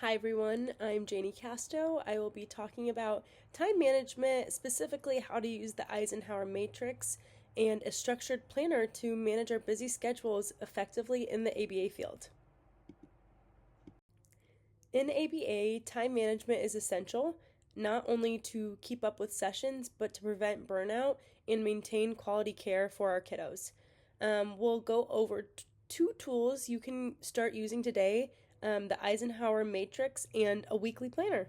Hi everyone, I'm Janey Castoe. I will be talking about time management, specifically how to use the Eisenhower matrix and a structured planner to manage our busy schedules effectively in the ABA field. In ABA, time management is essential, not only to keep up with sessions, but to prevent burnout and maintain quality care for our kiddos. We'll go over two tools you can start using today, the Eisenhower matrix and a weekly planner.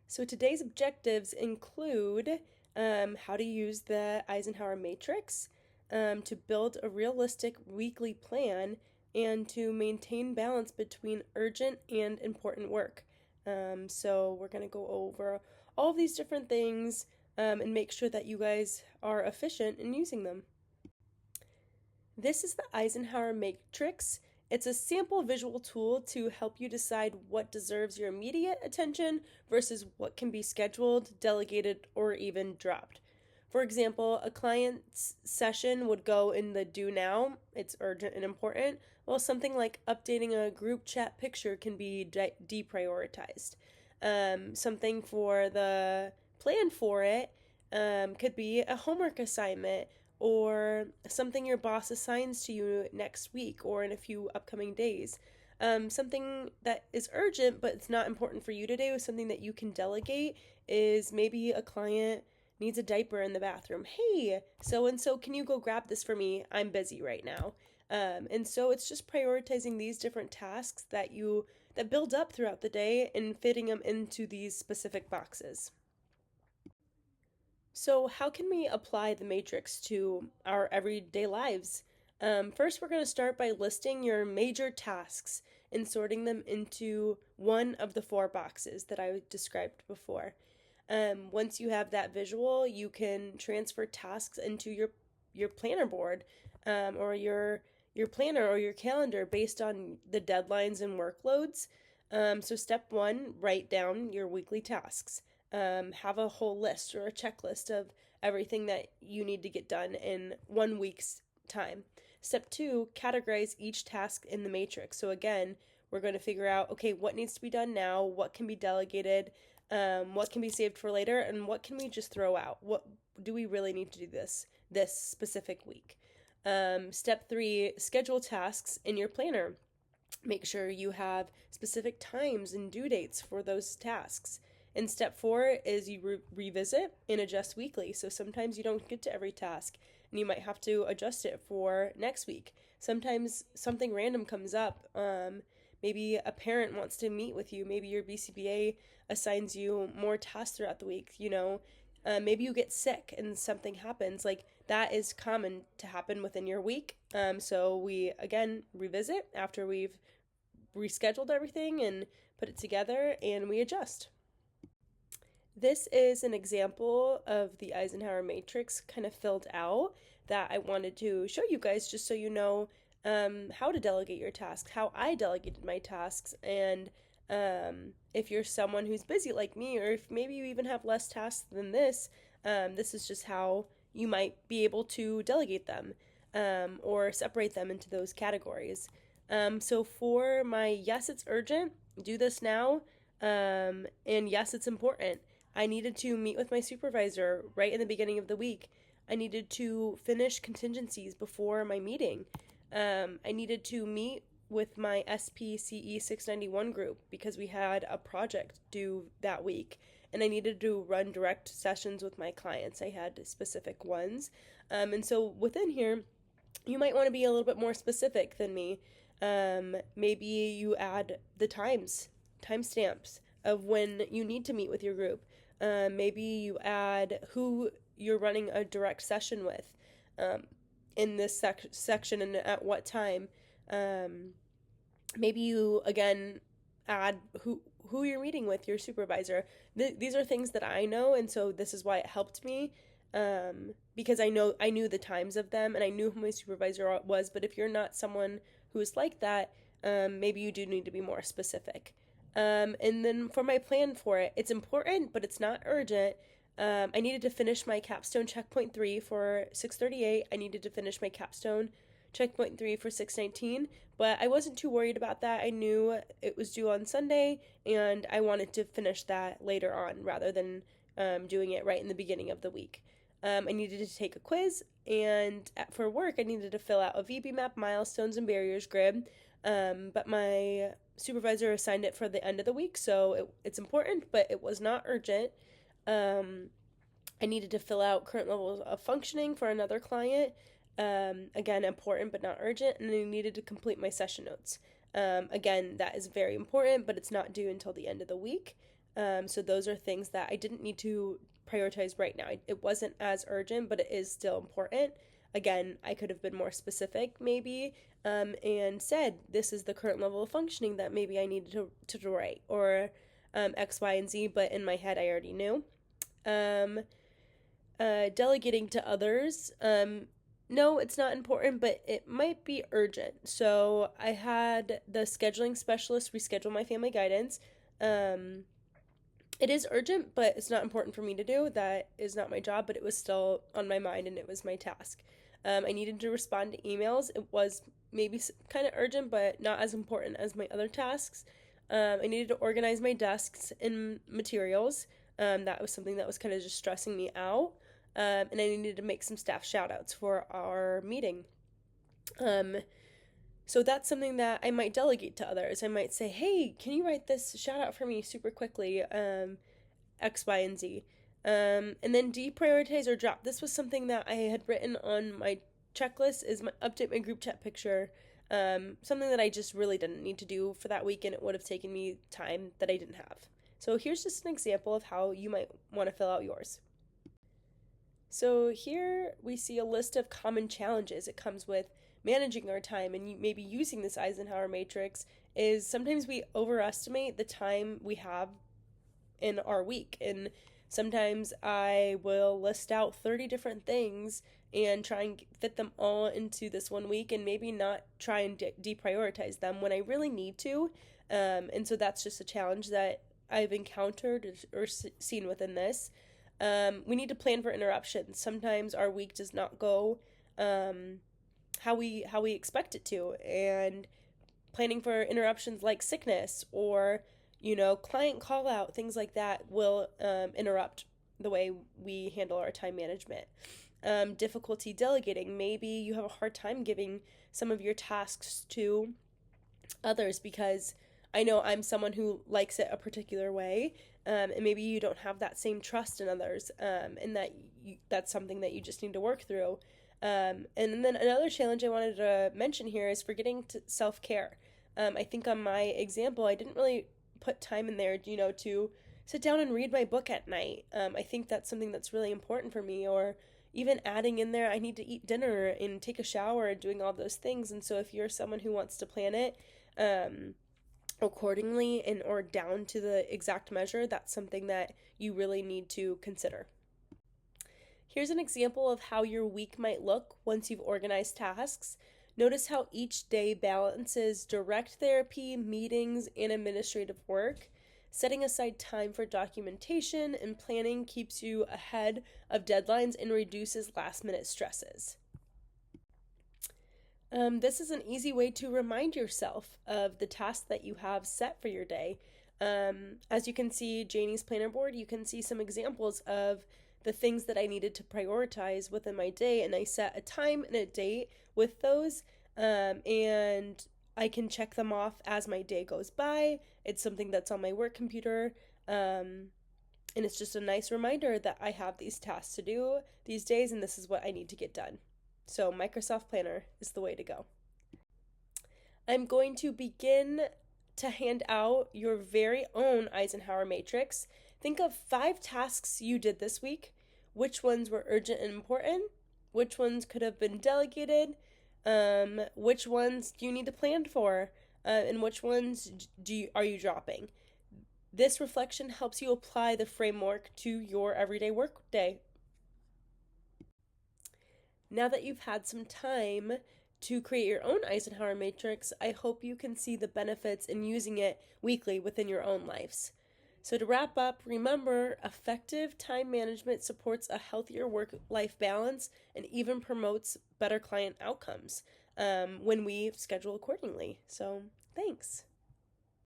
So today's objectives include how to use the Eisenhower matrix, to build a realistic weekly plan, and to maintain balance between urgent and important work. So we're going to go over all of these different things and make sure that you guys are efficient in using them. This is the Eisenhower matrix. It's a sample visual tool to help you decide what deserves your immediate attention versus what can be scheduled, delegated, or even dropped. For example, a client's session would go in the do now, it's urgent and important, while something like updating a group chat picture can be deprioritized. Something for the plan for it could be a homework assignment or something your boss assigns to you next week or in a few upcoming days. Something that is urgent but it's not important for you to do, something that you can delegate, is maybe a client needs a diaper in the bathroom. Hey, so and so, can you go grab this for me? I'm busy right now. And so it's just prioritizing these different tasks that build up throughout the day and fitting them into these specific boxes. So, how can we apply the matrix to our everyday lives? First, we're going to start by listing your major tasks and sorting them into one of the four boxes that I described before. Once you have that visual, you can transfer tasks into your planner board, or your planner or your calendar based on the deadlines and workloads. So step one, write down your weekly tasks. Have a whole list or a checklist of everything that you need to get done in 1 week's time. Step two, categorize each task in the matrix. So again, we're going to figure out, okay, what needs to be done now, what can be delegated, what can be saved for later, and what can we just throw out? What do we really need to do this specific week? Step three, schedule tasks in your planner. Make sure you have specific times and due dates for those tasks. And step four is you revisit and adjust weekly. So sometimes you don't get to every task and you might have to adjust it for next week. Sometimes something random comes up. Maybe a parent wants to meet with you. Maybe your BCBA assigns you more tasks throughout the week. Maybe you get sick and something happens. Like, that is common to happen within your week. So we, again, revisit after we've rescheduled everything and put it together, and we adjust. This is an example of the Eisenhower matrix kind of filled out that I wanted to show you guys just so you know how to delegate your tasks, how I delegated my tasks, and if you're someone who's busy like me, or if maybe you even have less tasks than this, this is just how you might be able to delegate them or separate them into those categories. So for my yes, it's urgent, do this now, and yes, it's important. I needed to meet with my supervisor right in the beginning of the week. I needed to finish contingencies before my meeting. I needed to meet with my SPCE 691 group because we had a project due that week, and I needed to run direct sessions with my clients. I had specific ones. And so within here, you might want to be a little bit more specific than me. Maybe you add the timestamps of when you need to meet with your group. Maybe you add who you're running a direct session with in this section and at what time. Maybe you, again, add who you're meeting with, your supervisor. These are things that I know, and so this is why it helped me, because I knew the times of them, and I knew who my supervisor was. But if you're not someone who is like that, maybe you do need to be more specific. And then for my plan for it, it's important, but it's not urgent. I needed to finish my capstone checkpoint 3 for 638. I needed to finish my capstone checkpoint 3 for 619, but I wasn't too worried about that. I knew it was due on Sunday, and I wanted to finish that later on rather than doing it right in the beginning of the week. I needed to take a quiz, and for work, I needed to fill out a VB map, milestones, and barriers grid, but my supervisor assigned it for the end of the week, so it's important, but it was not urgent. I needed to fill out current levels of functioning for another client. Again, important but not urgent. And I needed to complete my session notes. Again, that is very important, but it's not due until the end of the week. So those are things that I didn't need to prioritize right now. It wasn't as urgent, but it is still important. Again, I could have been more specific maybe and said this is the current level of functioning that maybe I needed to write, or X, Y, and Z, but in my head I already knew. Delegating to others. No, it's not important, but it might be urgent. So I had the scheduling specialist reschedule my family guidance. It is urgent, but it's not important for me to do. That is not my job, but it was still on my mind and it was my task. I needed to respond to emails. It was maybe kind of urgent, but not as important as my other tasks. I needed to organize my desks and materials. That was something that was kind of just stressing me out. And I needed to make some staff shout outs for our meeting. So that's something that I might delegate to others. I might say, hey, can you write this shout out for me super quickly? X, Y, and Z. And then deprioritize or drop. This was something that I had written on my checklist, is update my group chat picture. Something that I just really didn't need to do for that week, and it would have taken me time that I didn't have. So here's just an example of how you might want to fill out yours. So here we see a list of common challenges. It comes with managing our time, and maybe using this Eisenhower matrix is sometimes we overestimate the time we have in our week. And sometimes I will list out 30 different things and try and fit them all into this one week, and maybe not try and deprioritize them when I really need to. And so that's just a challenge that I've encountered or seen within this. We need to plan for interruptions. Sometimes our week does not go how we expect it to, and planning for interruptions like sickness or client call out, things like that will interrupt the way we handle our time management. Difficulty delegating. Maybe you have a hard time giving some of your tasks to others because I know I'm someone who likes it a particular way, and maybe you don't have that same trust in others, and that's something that you just need to work through. And then another challenge I wanted to mention here is forgetting to self-care. I think on my example, I didn't really put time in there, to sit down and read my book at night. I think that's something that's really important for me, or even adding in there, I need to eat dinner and take a shower and doing all those things. And so if you're someone who wants to plan it, accordingly and or down to the exact measure, that's something that you really need to consider. Here's an example of how your week might look once you've organized tasks. Notice how each day balances direct therapy, meetings, and administrative work. Setting aside time for documentation and planning keeps you ahead of deadlines and reduces last-minute stresses. This is an easy way to remind yourself of the tasks that you have set for your day. As you can see, Janey's planner board, you can see some examples of the things that I needed to prioritize within my day, and I set a time and a date with those, and I can check them off as my day goes by. It's something that's on my work computer, and it's just a nice reminder that I have these tasks to do these days, and this is what I need to get done. So Microsoft Planner is the way to go. I'm going to begin to hand out your very own Eisenhower matrix. Think of 5 tasks you did this week. Which ones were urgent and important? Which ones could have been delegated? Which ones do you need to plan for? And which ones are you dropping? This reflection helps you apply the framework to your everyday work day. Now that you've had some time to create your own Eisenhower matrix, I hope you can see the benefits in using it weekly within your own lives. So to wrap up, remember, effective time management supports a healthier work-life balance and even promotes better client outcomes. when we schedule accordingly. So thanks.